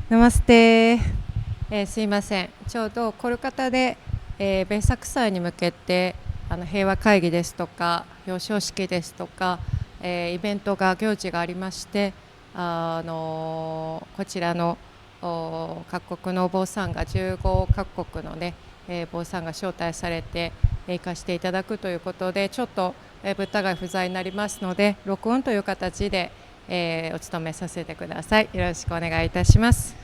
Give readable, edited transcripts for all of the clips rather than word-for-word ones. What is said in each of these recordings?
ナマステ、すいません、ちょうどコルカタで、ベーサク祭に向けて平和会議ですとか表彰式ですとか、イベントが行事がありまして、こちらの各国のお坊さんが15各国のね、坊さんが招待されて行かせていただくということで、ちょっとブッダが不在になりますので、録音という形でお務めさせてください。よろしくお願いいたします。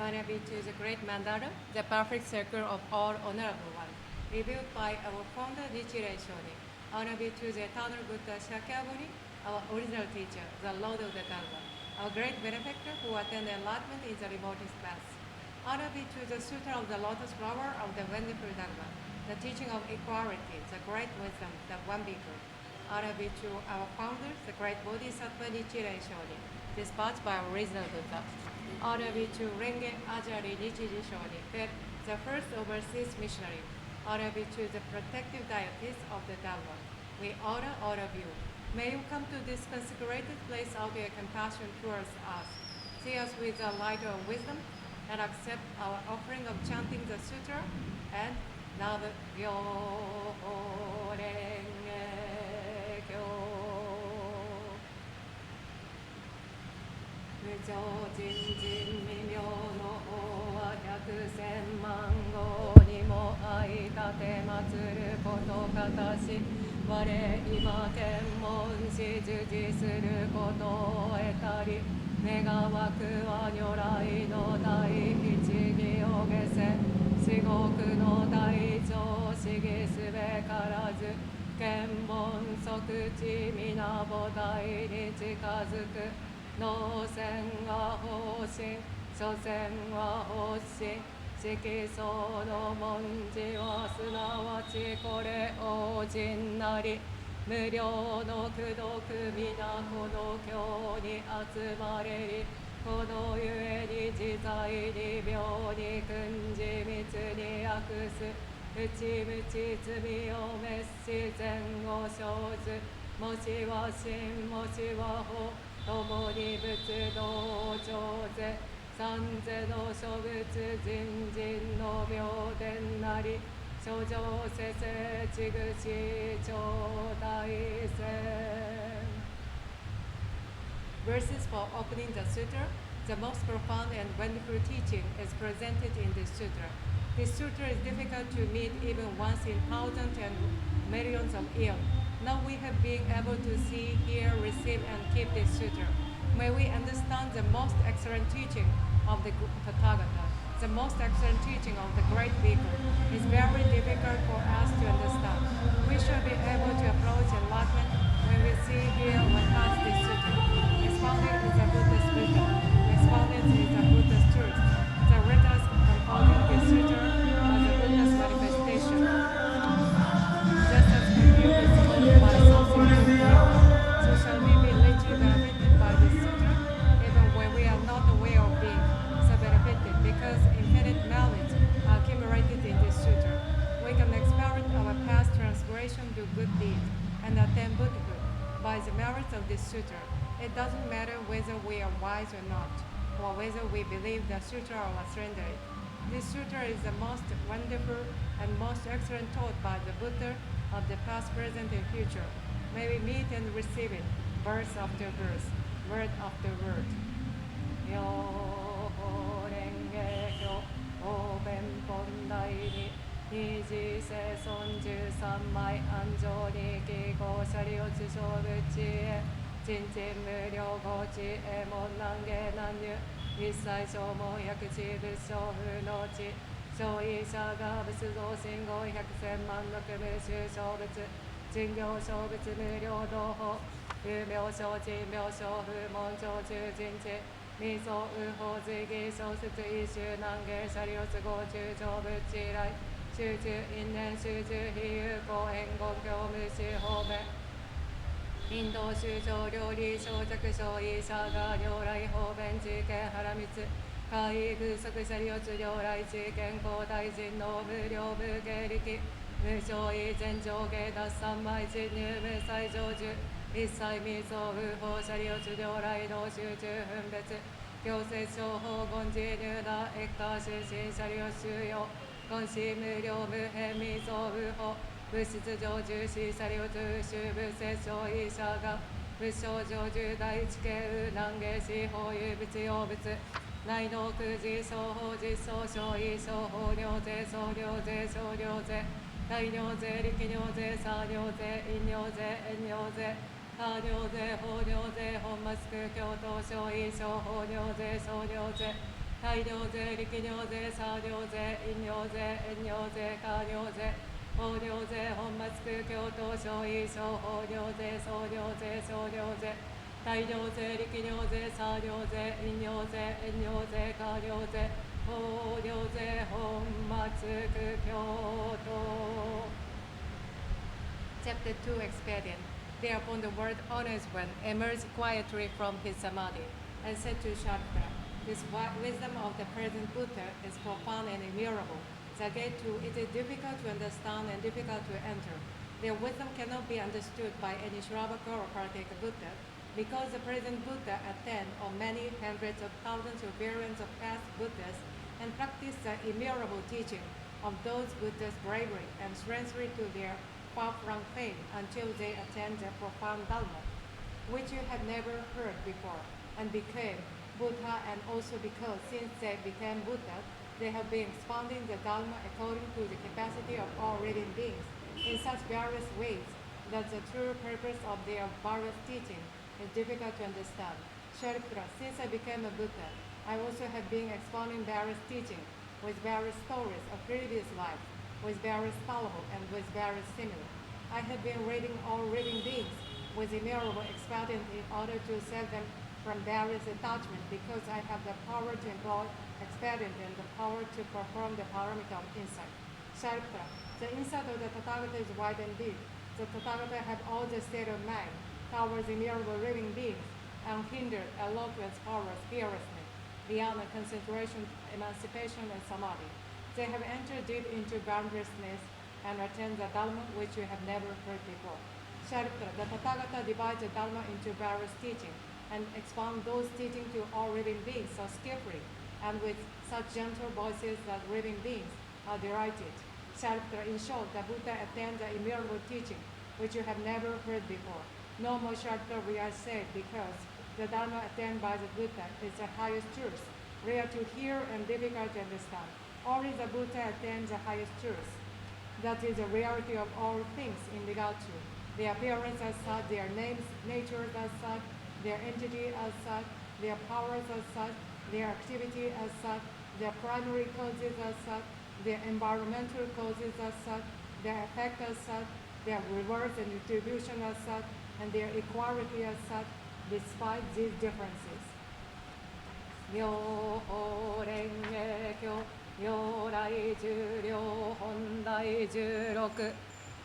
Honor be to the great Mandala, the perfect circle of all honorable one, revealed by our founder Nichiren Shu. Honor be to the eternal Buddha Shakyamuni, our original teacher, the Lord of the Dharma, our great benefactor who attained enlightenment in the remotest past. Honor be to the Sutra of the Lotus Flower of the wonderful Dharma, the teaching of equality, the great wisdom, the one being. Honor be to our founders, the great Bodhisattva Nichiren Shu, dispatched by our original Buddha. Honor be to Renge Ajari Nichiji Shoni, the first overseas missionary. Honor be to the protective deities of the Dharma. We honor all of you. May you come to this consecrated place out of your compassion towards us. See us with the light of wisdom and accept our offering of chanting the sutra and Navyo Renge Kyo. 無常人人未明の法は百千万号にも相立てまつることかたし、我今検問し授事することを得たり、願わくは如来の第一義を下せ、至極の大乗思議すべからず、検問即知皆菩提に近づく。能戦は方針、所詮は発心、色相の文字はすなわちこれ王人なり、無料の功徳皆この経に集まれり、このゆえに自在に妙に訓示密に訳す、内々罪を滅し善を生ず、もしは真もしは法、共に仏道上世、三世の諸仏人人の妙典なり、諸上世世地具師長大戦。Verses for opening the sutra. The most profound and wonderful teaching is presented in this sutra. This sutra is difficult to meet even once in thousands and millions of eons. Now we have been able to see, hear, receive, and keep this sutra. May we understand the most excellent teaching of the Tathagata, the most excellent teaching of the great beaker. It's very difficult for us to understand. We should be able to approach enlightenment when we see, hear, or touch this sutra. Expounded is the Buddha's wisdom. Expounded is the Buddha's truth. The letters composing this sutra are the Buddha's manifestation. Just as we view this by something, so shall we be literally good deeds and attain Buddhahood by the merits of this sutra. It doesn't matter whether we are wise or not, or whether we believe the sutra or surrender it. This sutra is the most wonderful and most excellent taught by the Buddha of the past, present, and future. May we meet and receive it, verse after verse, word after word. Yo renge kyo, o ben pondai ni, ni ji se son ju san mai anjo ni ki go shari o tsu shou bu chi e, jin jin mu ryo go chi e mon nan ge nan yu, issai shou mo hyaku chi bu shou fu no chi, shou yi sha ga bu su zo shin go hyaku sen man roku mu shu shou bu tsu, jin ryo shou bu tsu mu ryo do ho, yu myou shou jin myou shou fu mon chou chu jin chi,みそうほずぎ小説一周難下シャリオツ五中長物地来集中因縁集中非有公縁言教無視方面インド州長料理小着小医者が両来方面事件原光海風速シャリオツ両来事件皇大臣の無料無芸力無償意全上下脱三枚侵入無最上中一切未相不法シャリオツ両来の集中分別強制商法言自入な越下出身シャリオ収容言子無料無変未相不法物質上重視シャリオツ修部摂生医者が物証上重大地形難下司法有物用物内農空自商法実装商医商法尿税総量税少量税大尿税力尿税差尿税飲尿税塩尿税他尿税法尿税本マスク教頭商医商法尿税総尿税大尿税力尿税差尿税飲尿税塩尿税加尿税法尿税本マスク教頭商医商法尿税総尿税少尿税大尿税力尿税差尿税飲尿税塩尿税加尿税法尿税本マスク教頭 Chapter 2 Expedient Thereupon the word honest one emerged quietly from his samadhi and said to Shakra, this wisdom of the present Buddha is profound and immutable. The gate to it is difficult to understand and difficult to enter. Their wisdom cannot be understood by any Shravaka or Parteka Buddha, because the present Buddha attained on many hundreds of thousands of variants of past Buddhas and practiced the immutable teaching of those Buddhas' bravery and strengthly to their far-flung fame until they attained the profound Dharma, which you have never heard before, and became Buddha, and also because since they became Buddha, they have been expounding the Dharma according to the capacity of all living beings in such various ways that the true purpose of their various teaching is difficult to understand. Sharipura, since I became a Buddha, I also have been expounding various teaching with various stories of previous lives, with various fallible and with various similar. I have been reading all living beings with immutable expedient in order to save them from various attachments, because I have the power to employ expedient and the power to perform the paramita of insight. Sharipura, the insight of the Tathagata is wide and deep. The Tathagata have all the state of mind towards immutable living beings, unhindered eloquence, powers, fearlessness, beyond concentration, emancipation, and samadhi. They have entered deep into boundlessness and attained the Dharma which you have never heard before. Sharipura, the Tathagata divides the Dharma into various teachings and expound those teachings to all living beings so skillfully and with such gentle voices that living beings are delighted. Sharipura, in short, the Buddha attained the immutable teaching which you have never heard before. No more Sharipura we are said, because the Dharma attained by the Buddha is the highest truth, rare to hear and difficult to understand. Only the Buddha attains the highest truth. That is the reality of all things in regard to their appearance as such, their names, natures as such, their entity as such, their powers as such, their activity as such, their primary causes as such, their environmental causes as such, their effect as such, their rewards and retribution as such, and their equality as such, despite these differences. Myoho Renge Kyo 如来十両本来十六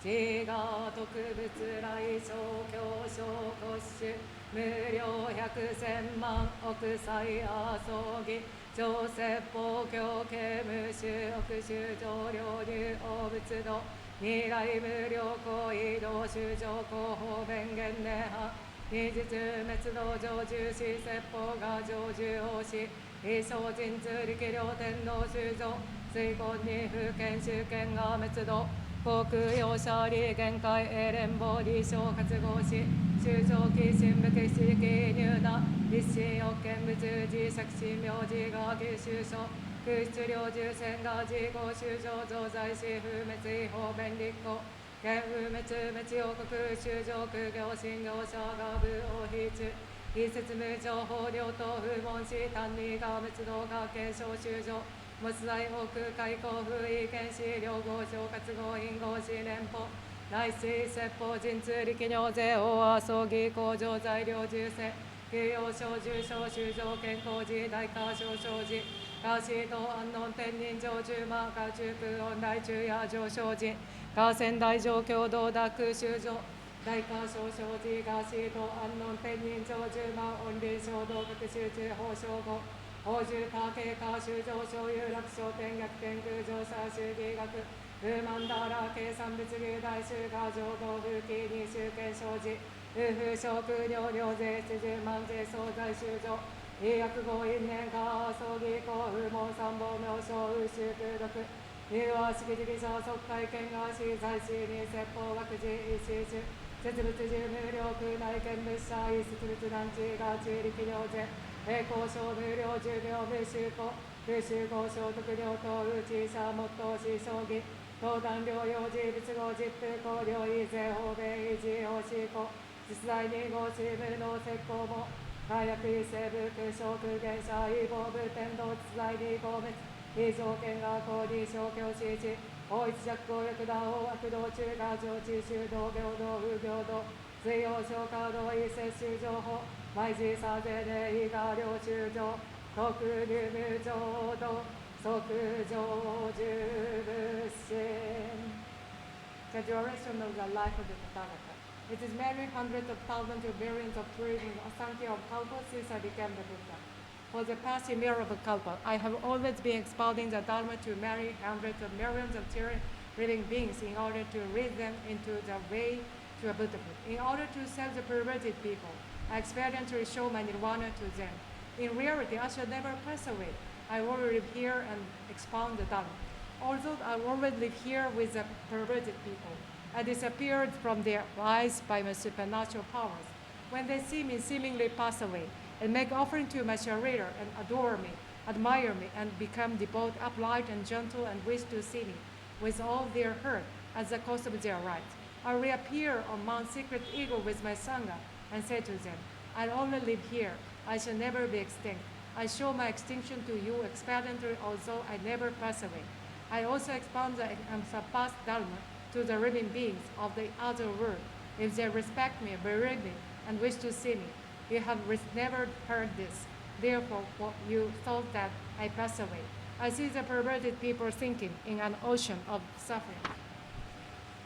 自我特別来小教小骨種無料百千万億歳阿葬儀上説法教刑無種億種上領流王仏道二来無量行移動修正後方弁言念派二実滅道成就し説法が成就をし一生人通力量天道修正水根に不見宗権が滅度航空用車利限界永連棒利小活合し修正期神無機式入な一心欲見物自作神名字が九州所空出領重戦が自己修正増在し不滅違法弁立候現不滅滅予告修正苦行信業者が部を必中一説無情報領と不問し単理が滅道が継承修正没在北開口不意見士両合掌活合因合士連邦内水説法神通力尿税大阿葬儀工場材料重生休養小重症修正健康時大化小生時ガーシーと安納天人上中マーカー中空音大中夜上昇時ガー仙大上共同ダク修正大化小生時ガーシーと安納天人上中マー音輪小道学集中法称語宝珠化経過修正小有楽小天逆天空上差修義学ウーマンダーラー計算物流大集合浄土風紀二集権生じウ風小空量量税七十万税総在修正医薬合因年化葬儀公不問三宝明称風習空毒入和式直者即会見がし在地に説法学寺一時中設物事無料空内見物者一設物団地が中力量税栄光小無料10秒無修行無修行小徳量等うち者もっとし将棋東壇療養時仏語実風公領意税法米維持法施行実在に合し無能石膏も火薬異性部空小空原者異法部天道実在に合滅異条件が公理小教師地法一弱公約打法悪道中華上中修道平等不平等水曜小華道異摂取情報毎時差税で異が領修上特入無浄土即成就仏心 The duration of the life of the Tathagata. It is many hundreds of thousands of millions of trillions of Sankhya of kalpas since I became the Buddha. For the past year of a kalpa, I have always been expounding the Dharma to many hundreds of millions of living beings in order to lead them into the way to a Buddhahood. In order to save the perverted people, I experientially show my nirvana to them. In reality, I shall never pass away. I always live here and expound the Dharma. Although I always live here with the perverted people, I disappeared from their lives by my supernatural powers. When they see me seemingly pass away and make offering to my Sharira and adore me, admire me, and become devout, upright, and gentle, and wish to see me with all their heart as the cause of their rights, I reappear on Mount Secret Eagle with my Sangha and say to them, I only live here. I shall never be extinct. I show my extinction to you expectantly, although I never pass away. I also expound the unsurpassed Dharma to the living beings of the other world. If they respect me, believe me, and wish to see me, you have never heard this. Therefore, you thought that I pass away. I see the perverted people sinking in an ocean of suffering.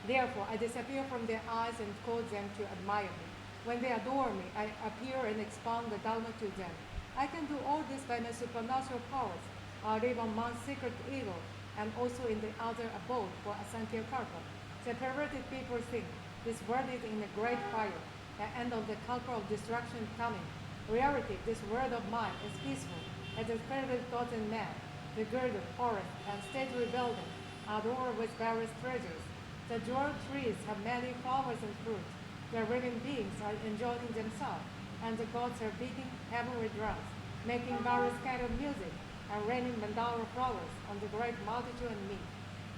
Therefore, I disappear from their eyes and cause them to admire me. When they adore me, I appear and expound the Dharma to them. I can do all this by my supernatural powers. I live on Mount Secret Eagle and also in the other abode for Asankhya Kalpa. The perverted people think this world is in a great fire, the end of the Kalpa of destruction coming. In reality, this world of mine is peaceful, as the perverted gods and men, the girdle, forest, and stately building, adorned with various treasures. The jewel trees have many flowers and fruits. The living beings are enjoying themselves, and the gods are beating heavenly drums, making various kinds of music, and raining mandala flowers on the great multitude and me.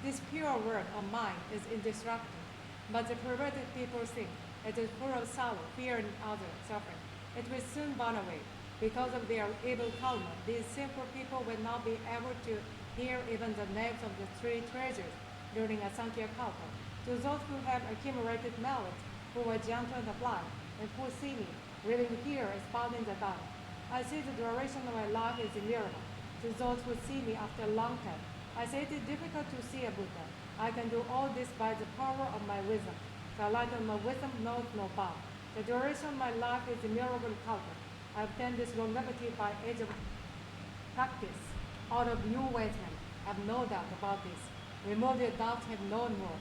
This pure world of mine is indestructible, but the perverted people think it is full of sorrow, fear, and other suffering. It will soon burn away. Because of their evil karma, these simple people will not be able to hear even the names of the three treasures during a Sankhya Kalpa. To those who have accumulated knowledge, who are gentle and applied, and who see me, living here expounding the Dharma, I see the duration of my life is immeasurable. To those who see me after a long time, I say it is difficult to see a Buddha. I can do all this by the power of my wisdom. The light of my wisdom knows no bound. The duration of my life is immeasurable kalpa. I obtained this longevity by age of practice. All of you wise men have no doubt about this. Remove your doubts, have no more.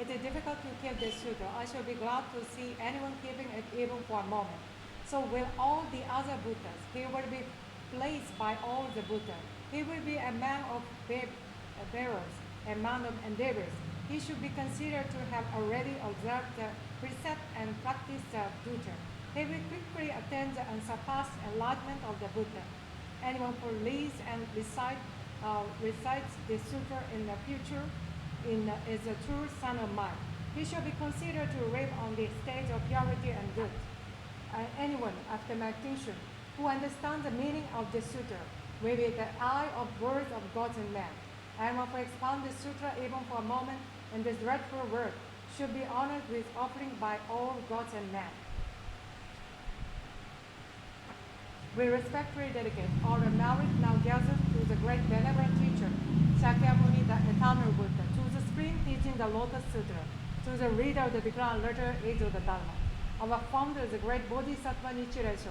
It is difficult to keep this sutra. I should be glad to see anyone keeping it even for a moment. So will all the other Buddhas. He will be placed by all the Buddhas. He will be a man of bearers, a man of endeavors. He should be considered to have already observed the precept and practiced the Buddha. He will quickly attain the unsurpassed enlightenment of the Buddha. Anyone who reads and recites this sutra in the future is a true son of mine. He shall be considered to live on the stage of purity and good. Anyone, after meditation, who understands the meaning of this sutra, will be the eye of words of gods and men. Anyone who expounds this sutra even for a moment in this dreadful world should be honored with offering by all gods and men. We respectfully dedicate all the merit now gathered to the great benevolent teacher, Shakyamuni, the eternal Buddha, to the supreme teaching, the Lotus Sutra, to the reader of the declared letter, age of the Dharma, our founder, the great Bodhisattva Nichiren Shu,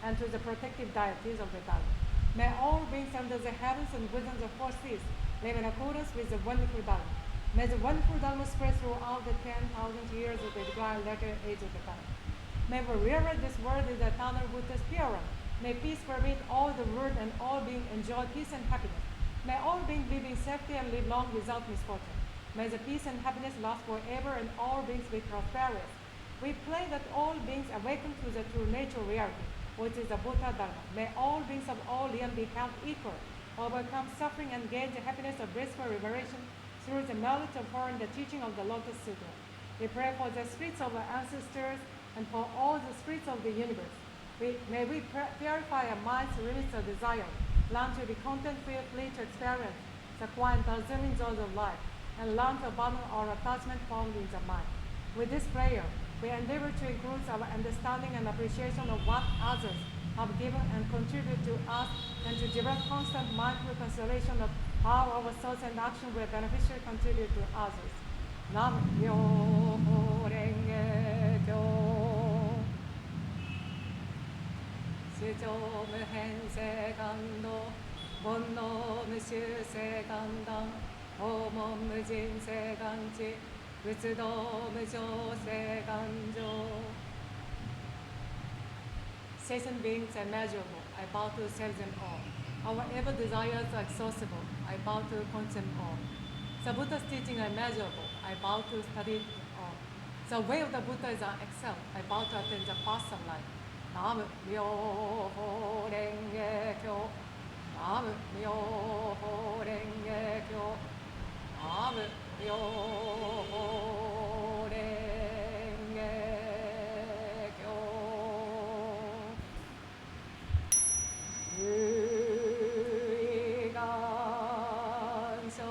and to the protective deities of the Dharma. May all beings under the heavens and within the four seas live in accordance with the wonderful Dharma. May the wonderful Dharma spread throughout the 10,000 years of the declared letter, age of the Dharma. May we realize this word is the eternal Buddha's pure one. May peace pervade all the world and all beings enjoy peace and happiness. May all beings live in safety and live long without misfortune. May the peace and happiness last forever and all beings be prosperous. We pray that all beings awaken to the true nature reality, which is the Buddha Dharma. May all beings of all realms be held equal, overcome suffering and gain the happiness of blissful liberation through the knowledge of following the teaching of the Lotus Sutra. We pray for the spirits of our ancestors and for all the spirits of the universe. May we purify our mind's limits of desire, learn to be content-free to experience the quiet and dazzling joys of life, and learn to abandon our attachment found in the mind. With this prayer, we endeavor to include our understanding and appreciation of what others have given and contributed to us, and to develop constant mindful consideration of how our thoughts and actions will beneficially contribute to others. Nam-myoho Renge-kyo. 主張無変性感動煩悩無修正感断訪問無人性感知仏道無常性感情 Sentient beings are measurable. I bow to serve them all. Our evil desires are exhaustible. I bow to consume all. The Buddha's teaching are measurable. I bow to study all. The way of the Buddha is excelled. I bow to attain the path of life. Nam-myoho Renge-kyo. Nam-myoho Renge-kyo. Nam-myoho Renge-kyo. 唯願所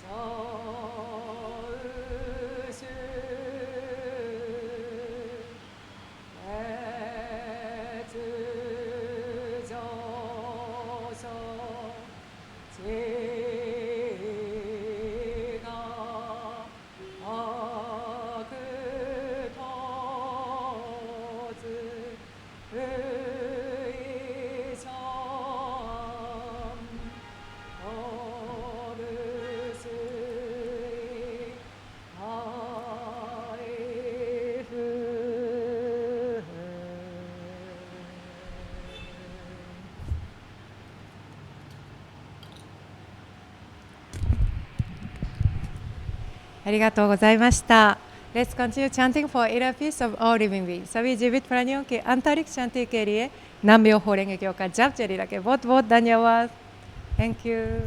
小衆ありがとうございました。Let's continue chanting for inner peace of all living beings. सभी जीवित प्राणियों के आंतरिक शांति के लिए नाम-म्योहो रेंगे-क्यो का जप जारी रखें. बहुत बहुत धन्यवाद. Thank you.